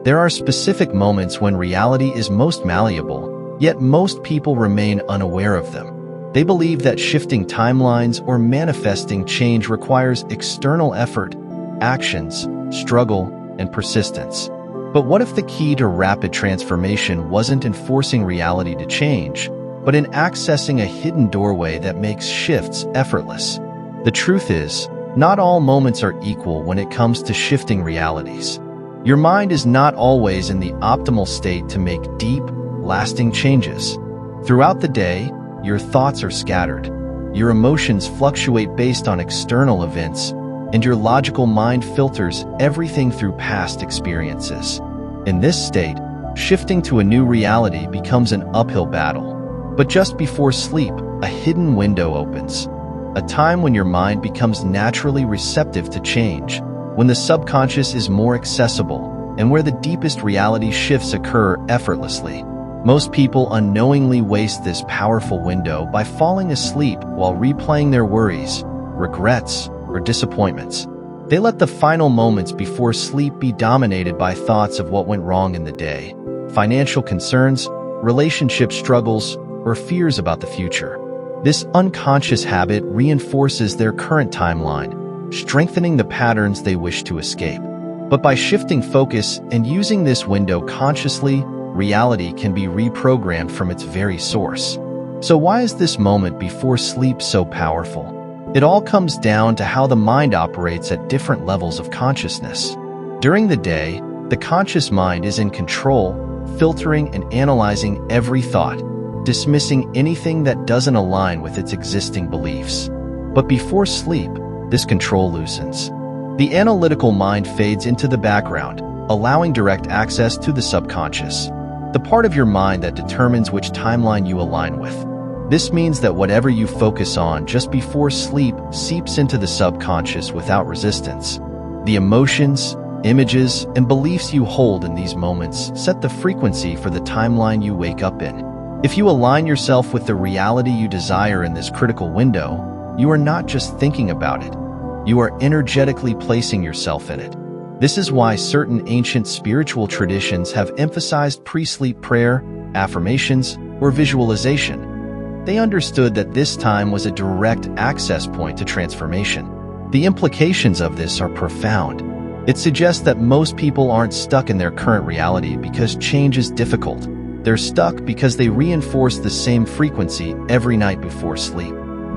There are specific moments when reality is most malleable, yet most people remain unaware of them. They believe that shifting timelines or manifesting change requires external effort, actions, struggle, and persistence. But what if the key to rapid transformation wasn't in forcing reality to change, but in accessing a hidden doorway that makes shifts effortless? The truth is, not all moments are equal when it comes to shifting realities. Your mind is not always in the optimal state to make deep, lasting changes. Throughout the day, your thoughts are scattered. Your emotions fluctuate based on external events, and your logical mind filters everything through past experiences. In this state, shifting to a new reality becomes an uphill battle. But just before sleep, a hidden window opens. A time when your mind becomes naturally receptive to change, when the subconscious is more accessible, and where the deepest reality shifts occur effortlessly. Most people unknowingly waste this powerful window by falling asleep while replaying their worries, regrets, or disappointments. They let the final moments before sleep be dominated by thoughts of what went wrong in the day, financial concerns, relationship struggles, or fears about the future. This unconscious habit reinforces their current timeline, strengthening the patterns they wish to escape. But by shifting focus and using this window consciously, reality can be reprogrammed from its very source. So why is this moment before sleep so powerful? It all comes down to how the mind operates at different levels of consciousness. During the day, the conscious mind is in control, filtering and analyzing every thought, dismissing anything that doesn't align with its existing beliefs. But before sleep, this control loosens. The analytical mind fades into the background, allowing direct access to the subconscious, the part of your mind that determines which timeline you align with. This means that whatever you focus on just before sleep seeps into the subconscious without resistance. The emotions, images, and beliefs you hold in these moments set the frequency for the timeline you wake up in. If you align yourself with the reality you desire in this critical window, you are not just thinking about it. You are energetically placing yourself in it. This is why certain ancient spiritual traditions have emphasized pre-sleep prayer, affirmations, or visualization. They understood that this time was a direct access point to transformation. The implications of this are profound. It suggests that most people aren't stuck in their current reality because change is difficult. They're stuck because they reinforce the same frequency every night before sleep.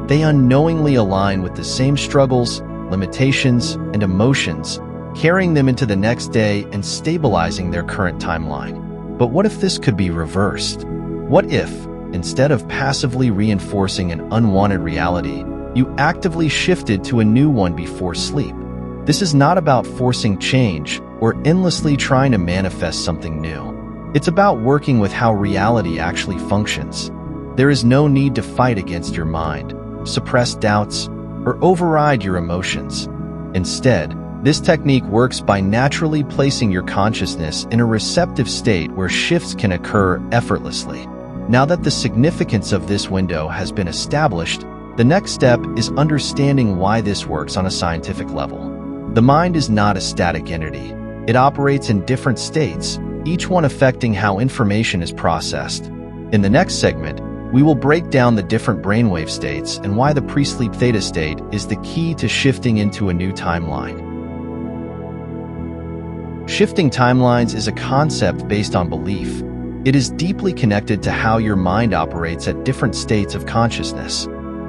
They unknowingly align with the same struggles, limitations, and emotions, carrying them into the next day and stabilizing their current timeline. But what if this could be reversed? What if, instead of passively reinforcing an unwanted reality, you actively shifted to a new one before sleep? This is not about forcing change or endlessly trying to manifest something new. It's about working with how reality actually functions. There is no need to fight against your mind, suppress doubts, or override your emotions. Instead, this technique works by naturally placing your consciousness in a receptive state where shifts can occur effortlessly. Now that the significance of this window has been established, the next step is understanding why this works on a scientific level. The mind is not a static entity. It operates in different states, each one affecting how information is processed. In the next segment, we will break down the different brainwave states and why the pre-sleep theta state is the key to shifting into a new timeline. Shifting timelines is a concept based on belief. It is deeply connected to how your mind operates at different states of consciousness.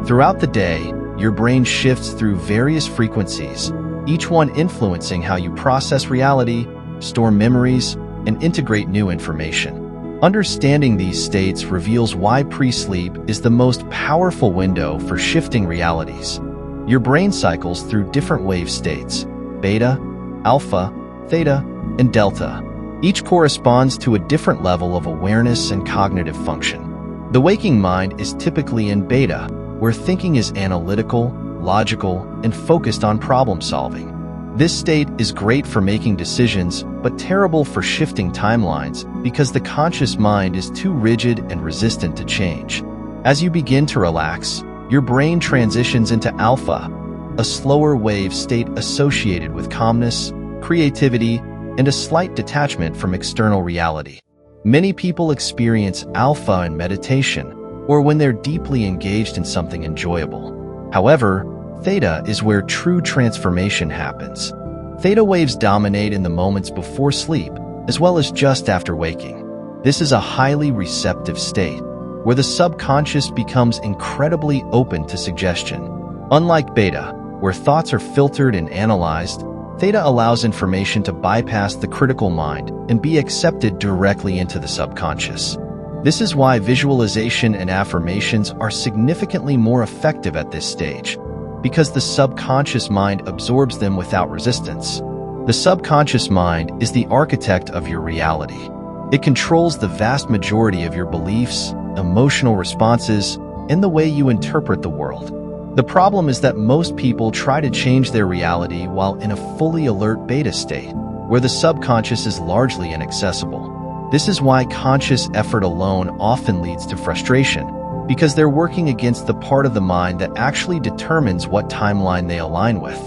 Throughout the day, your brain shifts through various frequencies, each one influencing how you process reality, store memories, and integrate new information. Understanding these states reveals why pre-sleep is the most powerful window for shifting realities. Your brain cycles through different wave states: beta, alpha, theta, and delta. Each corresponds to a different level of awareness and cognitive function. The waking mind is typically in beta, where thinking is analytical, logical, and focused on problem solving. This state is great for making decisions, but terrible for shifting timelines because the conscious mind is too rigid and resistant to change. As you begin to relax, your brain transitions into alpha, a slower wave state associated with calmness, creativity, and a slight detachment from external reality. Many people experience alpha in meditation or when they're deeply engaged in something enjoyable. However, theta is where true transformation happens. Theta waves dominate in the moments before sleep, as well as just after waking. This is a highly receptive state, where the subconscious becomes incredibly open to suggestion. Unlike beta, where thoughts are filtered and analyzed, theta allows information to bypass the critical mind and be accepted directly into the subconscious. This is why visualization and affirmations are significantly more effective at this stage, because the subconscious mind absorbs them without resistance. The subconscious mind is the architect of your reality. It controls the vast majority of your beliefs, emotional responses, and the way you interpret the world. The problem is that most people try to change their reality while in a fully alert beta state, where the subconscious is largely inaccessible. This is why conscious effort alone often leads to frustration, because they're working against the part of the mind that actually determines what timeline they align with.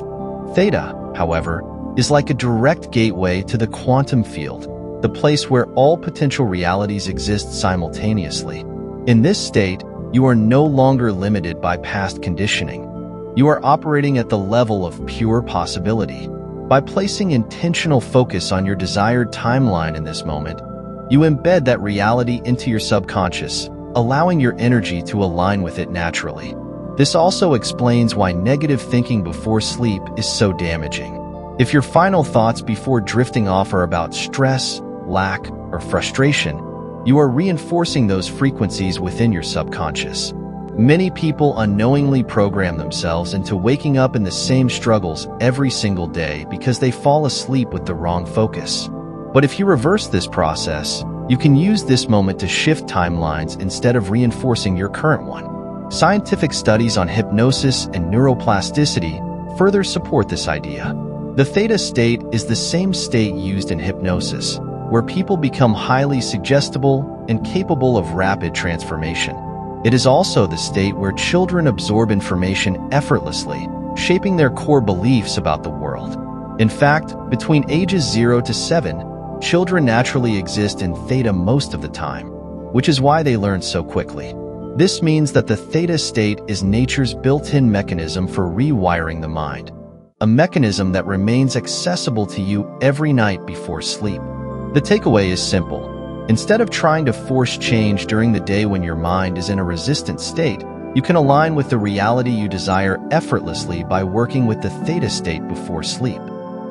Theta, however, is like a direct gateway to the quantum field, the place where all potential realities exist simultaneously. In this state, you are no longer limited by past conditioning. You are operating at the level of pure possibility. By placing intentional focus on your desired timeline in this moment, you embed that reality into your subconscious, allowing your energy to align with it naturally. This also explains why negative thinking before sleep is so damaging. If your final thoughts before drifting off are about stress, lack, or frustration, you are reinforcing those frequencies within your subconscious. Many people unknowingly program themselves into waking up in the same struggles every single day because they fall asleep with the wrong focus. But if you reverse this process, you can use this moment to shift timelines instead of reinforcing your current one. Scientific studies on hypnosis and neuroplasticity further support this idea. The theta state is the same state used in hypnosis, where people become highly suggestible and capable of rapid transformation. It is also the state where children absorb information effortlessly, shaping their core beliefs about the world. In fact, between ages 0 to 7, children naturally exist in theta most of the time, which is why they learn so quickly. This means that the theta state is nature's built-in mechanism for rewiring the mind, a mechanism that remains accessible to you every night before sleep. The takeaway is simple. Instead of trying to force change during the day when your mind is in a resistant state, you can align with the reality you desire effortlessly by working with the theta state before sleep.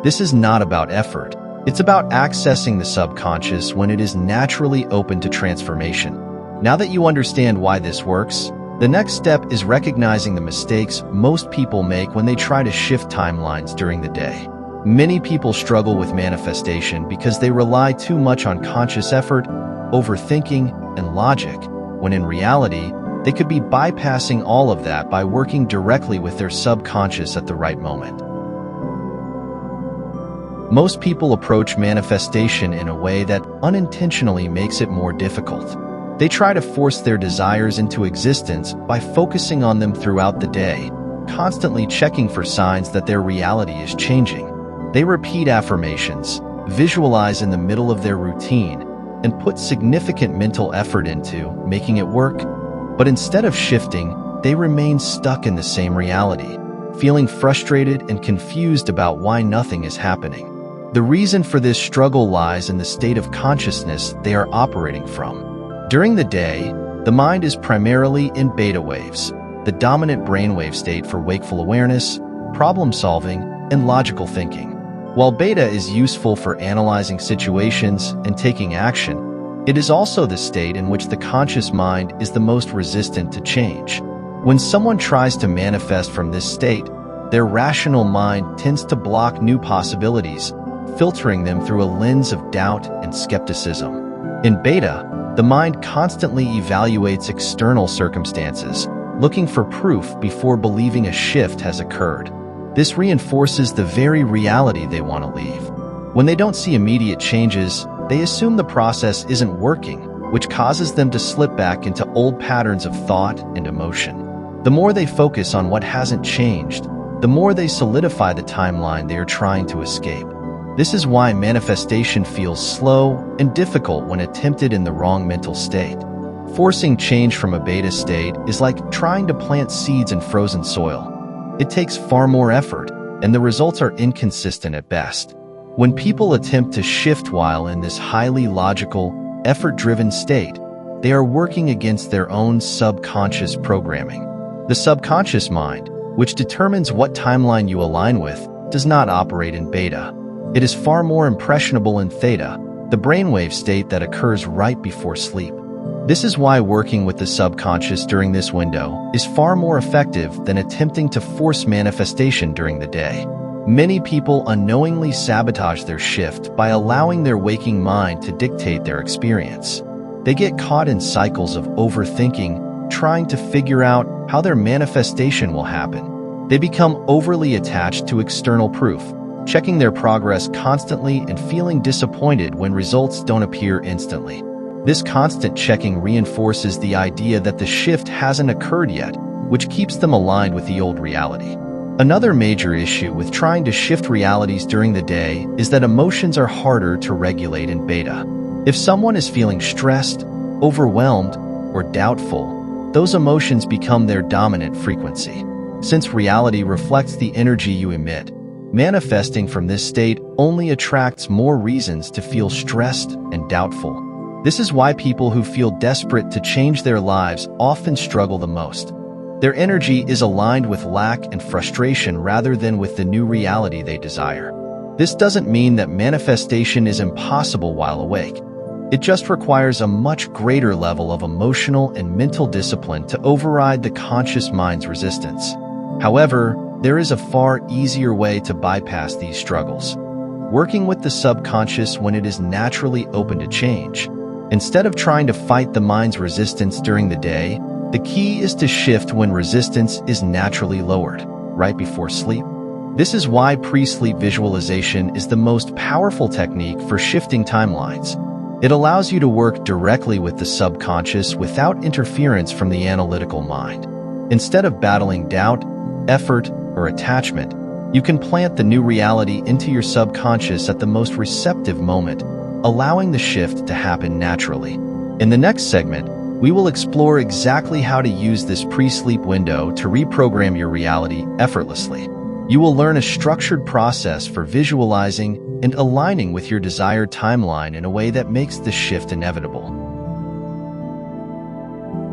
This is not about effort. It's about accessing the subconscious when it is naturally open to transformation. Now that you understand why this works, the next step is recognizing the mistakes most people make when they try to shift timelines during the day. Many people struggle with manifestation because they rely too much on conscious effort, overthinking, and logic, when in reality, they could be bypassing all of that by working directly with their subconscious at the right moment. Most people approach manifestation in a way that unintentionally makes it more difficult. They try to force their desires into existence by focusing on them throughout the day, constantly checking for signs that their reality is changing. They repeat affirmations, visualize in the middle of their routine, and put significant mental effort into making it work. But instead of shifting, they remain stuck in the same reality, feeling frustrated and confused about why nothing is happening. The reason for this struggle lies in the state of consciousness they are operating from. During the day, the mind is primarily in beta waves, the dominant brainwave state for wakeful awareness, problem-solving, and logical thinking. While beta is useful for analyzing situations and taking action, it is also the state in which the conscious mind is the most resistant to change. When someone tries to manifest from this state, their rational mind tends to block new possibilities, filtering them through a lens of doubt and skepticism. In beta, the mind constantly evaluates external circumstances, looking for proof before believing a shift has occurred. This reinforces the very reality they want to leave. When they don't see immediate changes, they assume the process isn't working, which causes them to slip back into old patterns of thought and emotion. The more they focus on what hasn't changed, the more they solidify the timeline they are trying to escape. This is why manifestation feels slow and difficult when attempted in the wrong mental state. Forcing change from a beta state is like trying to plant seeds in frozen soil. It takes far more effort, and the results are inconsistent at best. When people attempt to shift while in this highly logical, effort-driven state, they are working against their own subconscious programming. The subconscious mind, which determines what timeline you align with, does not operate in beta. It is far more impressionable in theta, the brainwave state that occurs right before sleep. This is why working with the subconscious during this window is far more effective than attempting to force manifestation during the day. Many people unknowingly sabotage their shift by allowing their waking mind to dictate their experience. They get caught in cycles of overthinking, trying to figure out how their manifestation will happen. They become overly attached to external proof, checking their progress constantly and feeling disappointed when results don't appear instantly. This constant checking reinforces the idea that the shift hasn't occurred yet, which keeps them aligned with the old reality. Another major issue with trying to shift realities during the day is that emotions are harder to regulate in beta. If someone is feeling stressed, overwhelmed, or doubtful, those emotions become their dominant frequency. Since reality reflects the energy you emit, manifesting from this state only attracts more reasons to feel stressed and doubtful. This is why people who feel desperate to change their lives often struggle the most. Their energy is aligned with lack and frustration rather than with the new reality they desire. This doesn't mean that manifestation is impossible while awake. It just requires a much greater level of emotional and mental discipline to override the conscious mind's resistance. However, there is a far easier way to bypass these struggles. Working with the subconscious when it is naturally open to change. Instead of trying to fight the mind's resistance during the day, the key is to shift when resistance is naturally lowered, right before sleep. This is why pre-sleep visualization is the most powerful technique for shifting timelines. It allows you to work directly with the subconscious without interference from the analytical mind. Instead of battling doubt, effort, or attachment, you can plant the new reality into your subconscious at the most receptive moment, allowing the shift to happen naturally. In the next segment, we will explore exactly how to use this pre-sleep window to reprogram your reality effortlessly. You will learn a structured process for visualizing and aligning with your desired timeline in a way that makes the shift inevitable.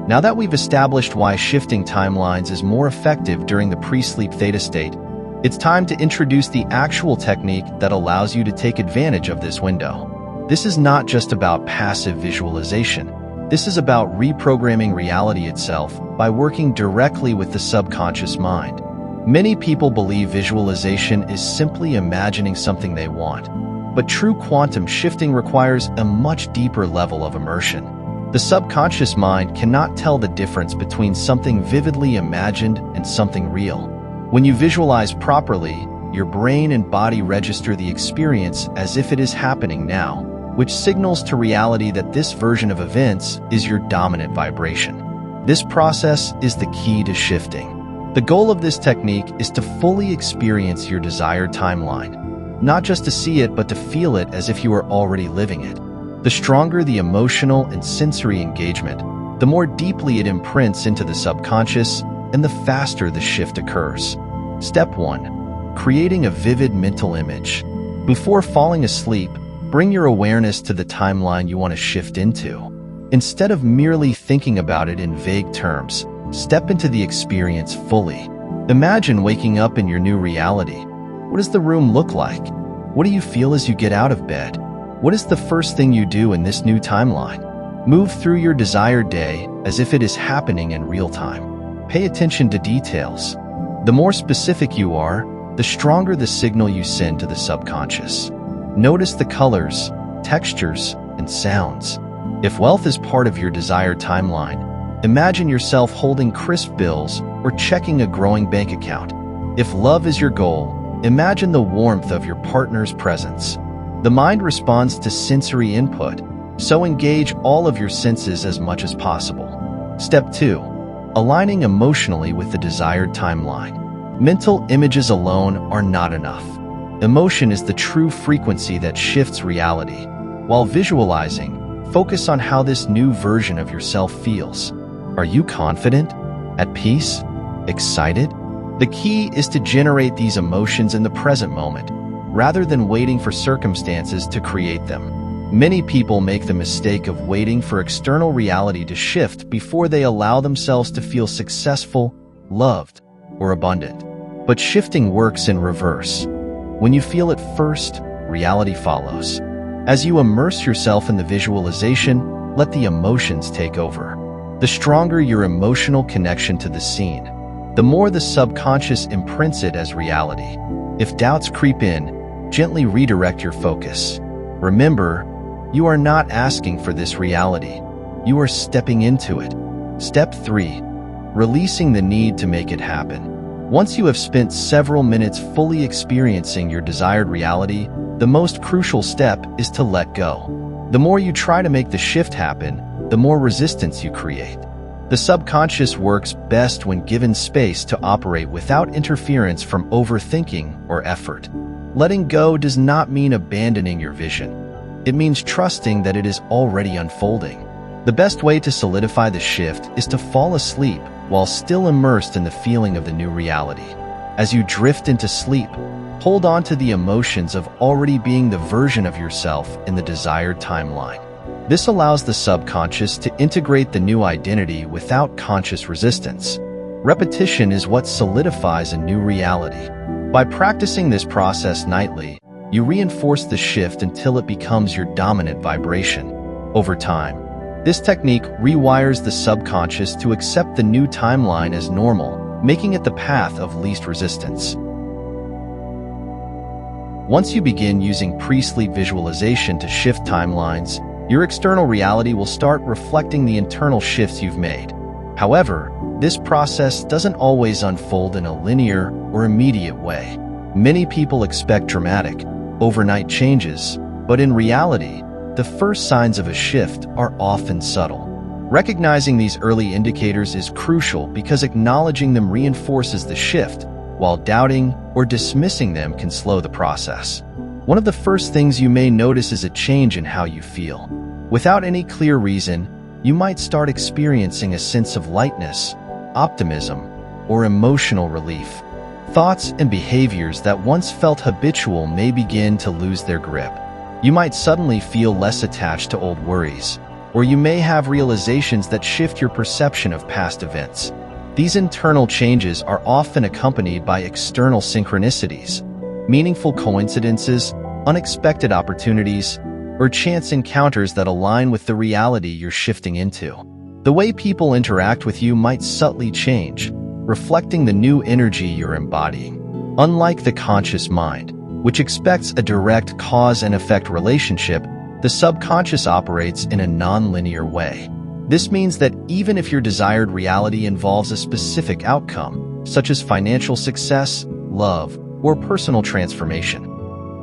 Now that we've established why shifting timelines is more effective during the pre-sleep theta state, it's time to introduce the actual technique that allows you to take advantage of this window. This is not just about passive visualization. This is about reprogramming reality itself by working directly with the subconscious mind. Many people believe visualization is simply imagining something they want, but true quantum shifting requires a much deeper level of immersion. The subconscious mind cannot tell the difference between something vividly imagined and something real. When you visualize properly, your brain and body register the experience as if it is happening now, which signals to reality that this version of events is your dominant vibration. This process is the key to shifting. The goal of this technique is to fully experience your desired timeline, not just to see it, but to feel it as if you are already living it. The stronger the emotional and sensory engagement, the more deeply it imprints into the subconscious, and the faster the shift occurs. Step 1. Creating a vivid mental image. Before falling asleep, bring your awareness to the timeline you want to shift into. Instead of merely thinking about it in vague terms, step into the experience fully. Imagine waking up in your new reality. What does the room look like? What do you feel as you get out of bed? What is the first thing you do in this new timeline? Move through your desired day as if it is happening in real time. Pay attention to details. The more specific you are, the stronger the signal you send to the subconscious. Notice the colors, textures, and sounds. If wealth is part of your desired timeline, imagine yourself holding crisp bills or checking a growing bank account. If love is your goal, imagine the warmth of your partner's presence. The mind responds to sensory input, so engage all of your senses as much as possible. Step 2. Aligning emotionally with the desired timeline. Mental images alone are not enough. Emotion is the true frequency that shifts reality. While visualizing, focus on how this new version of yourself feels. Are you confident? At peace? Excited? The key is to generate these emotions in the present moment, rather than waiting for circumstances to create them. Many people make the mistake of waiting for external reality to shift before they allow themselves to feel successful, loved, or abundant. But shifting works in reverse. When you feel it first, reality follows. As you immerse yourself in the visualization, let the emotions take over. The stronger your emotional connection to the scene, the more the subconscious imprints it as reality. If doubts creep in, gently redirect your focus. Remember, you are not asking for this reality. You are stepping into it. Step 3. Releasing the need to make it happen. Once you have spent several minutes fully experiencing your desired reality, the most crucial step is to let go. The more you try to make the shift happen, the more resistance you create. The subconscious works best when given space to operate without interference from overthinking or effort. Letting go does not mean abandoning your vision. It means trusting that it is already unfolding. The best way to solidify the shift is to fall asleep while still immersed in the feeling of the new reality. As you drift into sleep, hold on to the emotions of already being the version of yourself in the desired timeline. This allows the subconscious to integrate the new identity without conscious resistance. Repetition is what solidifies a new reality. By practicing this process nightly, you reinforce the shift until it becomes your dominant vibration. Over time, this technique rewires the subconscious to accept the new timeline as normal, making it the path of least resistance. Once you begin using pre-sleep visualization to shift timelines, your external reality will start reflecting the internal shifts you've made. However, this process doesn't always unfold in a linear or immediate way. Many people expect dramatic, overnight changes, but in reality, the first signs of a shift are often subtle. Recognizing these early indicators is crucial because acknowledging them reinforces the shift, while doubting or dismissing them can slow the process. One of the first things you may notice is a change in how you feel. Without any clear reason, you might start experiencing a sense of lightness, optimism, or emotional relief. Thoughts and behaviors that once felt habitual may begin to lose their grip. You might suddenly feel less attached to old worries, or you may have realizations that shift your perception of past events. These internal changes are often accompanied by external synchronicities, meaningful coincidences, unexpected opportunities, or chance encounters that align with the reality you're shifting into. The way people interact with you might subtly change, reflecting the new energy you're embodying. Unlike the conscious mind, which expects a direct cause and effect relationship, the subconscious operates in a non-linear way. This means that even if your desired reality involves a specific outcome, such as financial success, love, or personal transformation,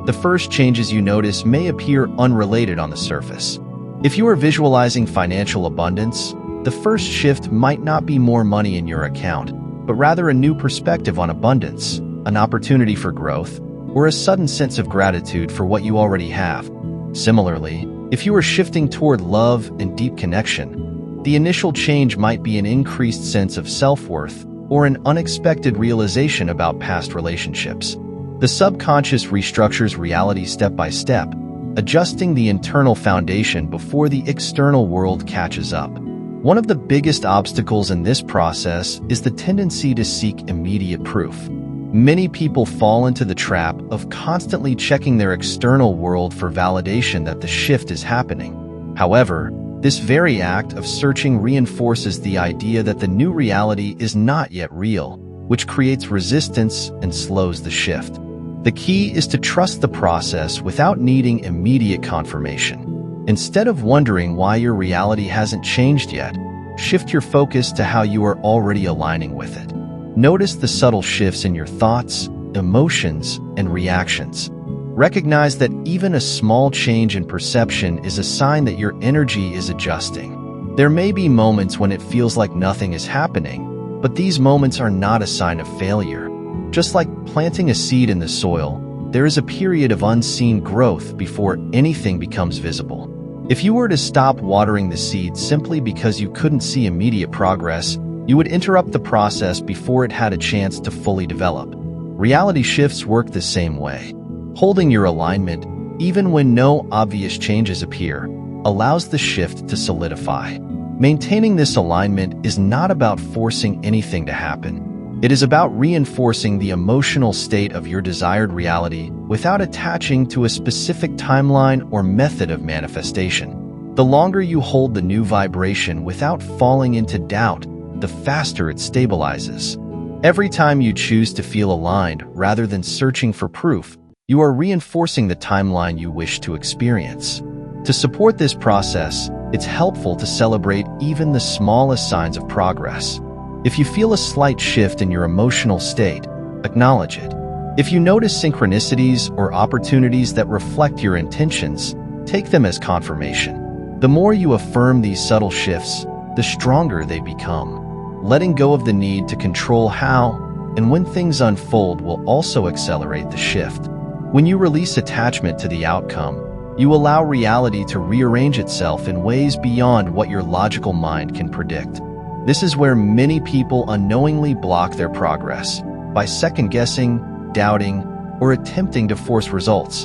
the first changes you notice may appear unrelated on the surface. If you are visualizing financial abundance, the first shift might not be more money in your account, but rather a new perspective on abundance, an opportunity for growth, or a sudden sense of gratitude for what you already have. Similarly, if you are shifting toward love and deep connection, the initial change might be an increased sense of self-worth or an unexpected realization about past relationships. The subconscious restructures reality step by step, adjusting the internal foundation before the external world catches up. One of the biggest obstacles in this process is the tendency to seek immediate proof. Many people fall into the trap of constantly checking their external world for validation that the shift is happening. However, this very act of searching reinforces the idea that the new reality is not yet real, which creates resistance and slows the shift. The key is to trust the process without needing immediate confirmation. Instead of wondering why your reality hasn't changed yet, shift your focus to how you are already aligning with it. Notice the subtle shifts in your thoughts, emotions, and reactions. Recognize that even a small change in perception is a sign that your energy is adjusting. There may be moments when it feels like nothing is happening, but these moments are not a sign of failure. Just like planting a seed in the soil, there is a period of unseen growth before anything becomes visible. If you were to stop watering the seed simply because you couldn't see immediate progress, you would interrupt the process before it had a chance to fully develop. Reality shifts work the same way. Holding your alignment, even when no obvious changes appear, allows the shift to solidify. Maintaining this alignment is not about forcing anything to happen. It is about reinforcing the emotional state of your desired reality without attaching to a specific timeline or method of manifestation. The longer you hold the new vibration without falling into doubt, the faster it stabilizes. Every time you choose to feel aligned rather than searching for proof, you are reinforcing the timeline you wish to experience. To support this process, it's helpful to celebrate even the smallest signs of progress. If you feel a slight shift in your emotional state, acknowledge it. If you notice synchronicities or opportunities that reflect your intentions, take them as confirmation. The more you affirm these subtle shifts, the stronger they become. Letting go of the need to control how and when things unfold will also accelerate the shift. When you release attachment to the outcome, you allow reality to rearrange itself in ways beyond what your logical mind can predict. This is where many people unknowingly block their progress, by second-guessing, doubting, or attempting to force results.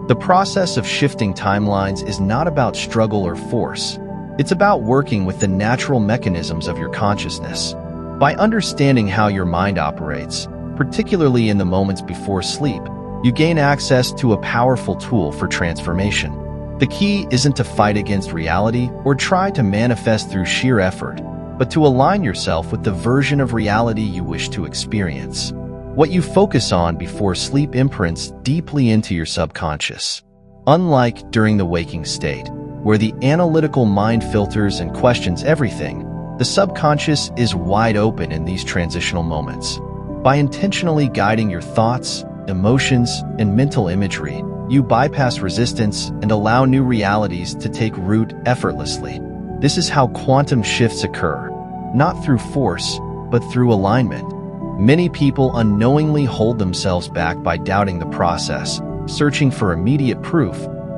The process of shifting timelines is not about struggle or force. It's about working with the natural mechanisms of your consciousness. By understanding how your mind operates, particularly in the moments before sleep, you gain access to a powerful tool for transformation. The key isn't to fight against reality or try to manifest through sheer effort, but to align yourself with the version of reality you wish to experience. What you focus on before sleep imprints deeply into your subconscious. Unlike during the waking state, where the analytical mind filters and questions everything, the subconscious is wide open in these transitional moments. By intentionally guiding your thoughts, emotions, and mental imagery, you bypass resistance and allow new realities to take root effortlessly. This is how quantum shifts occur, not through force, but through alignment. Many people unknowingly hold themselves back by doubting the process, searching for immediate proof,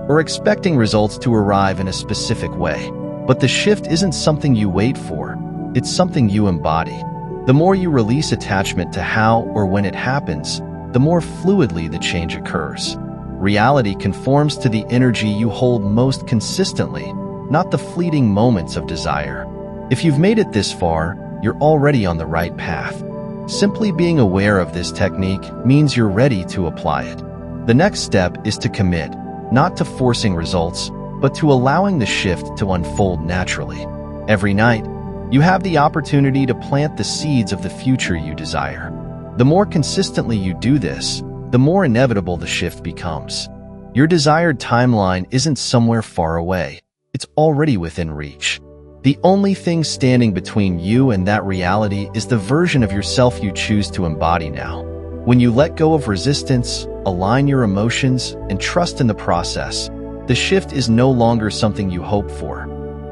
or expecting results to arrive in a specific way. But the shift isn't something you wait for, it's something you embody. The more you release attachment to how or when it happens, the more fluidly the change occurs. Reality conforms to the energy you hold most consistently, not the fleeting moments of desire. If you've made it this far, you're already on the right path. Simply being aware of this technique means you're ready to apply it. The next step is to commit, not to forcing results, but to allowing the shift to unfold naturally. Every night, you have the opportunity to plant the seeds of the future you desire. The more consistently you do this, the more inevitable the shift becomes. Your desired timeline isn't somewhere far away. It's already within reach. The only thing standing between you and that reality is the version of yourself you choose to embody now. When you let go of resistance, align your emotions, and trust in the process, the shift is no longer something you hope for.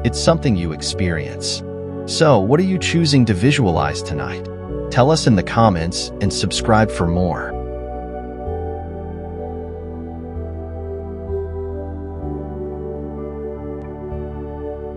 It's something you experience. So, what are you choosing to visualize tonight? Tell us in the comments and subscribe for more.